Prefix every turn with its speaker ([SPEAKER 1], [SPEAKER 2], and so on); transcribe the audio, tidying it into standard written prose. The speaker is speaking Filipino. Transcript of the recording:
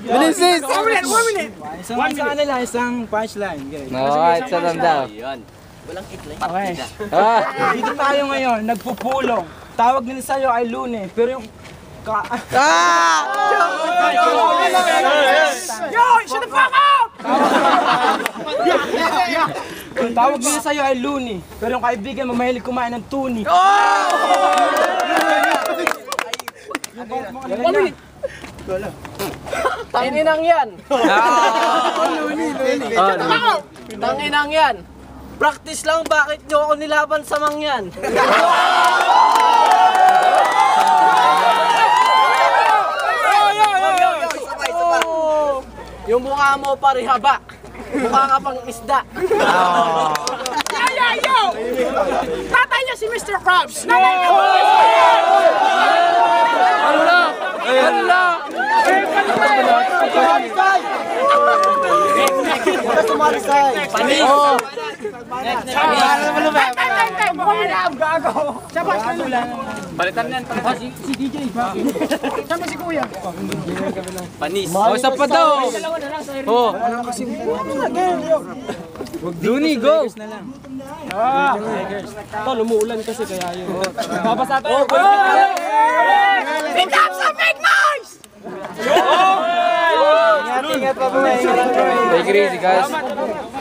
[SPEAKER 1] Bilisis!
[SPEAKER 2] 1 minute!
[SPEAKER 3] Isang kanila, isang punchline.
[SPEAKER 1] Alright, sa daw.
[SPEAKER 3] Okay. Dito tayo ngayon, nagpupulong. Tawag nila sa'yo ay Lune, pero yung...
[SPEAKER 2] Yo! Shut the fuck up!
[SPEAKER 3] Yung tawag nila sa'yo ay Luni, pero yung kaibigan mo mahilig kumain ng tuni.
[SPEAKER 4] Tanginang yan! Tanginang yan! Practice lang bakit nyo ako nilaban sa mangyan. Yung mukha mo parihaba. Mukha nga pang isda.
[SPEAKER 2] Yo! Tatay niya si Mr. Krabs!
[SPEAKER 4] Panis!
[SPEAKER 1] Balitan yan.
[SPEAKER 2] Si DJ, bakit? Sama si Kuya.
[SPEAKER 1] Panis. O, isa pa daw. Oh. Luni, go.
[SPEAKER 3] Tol, umuulan kasi kaya yun. Babasa tayo.
[SPEAKER 2] Pick up some big noise!
[SPEAKER 1] Take it easy, guys.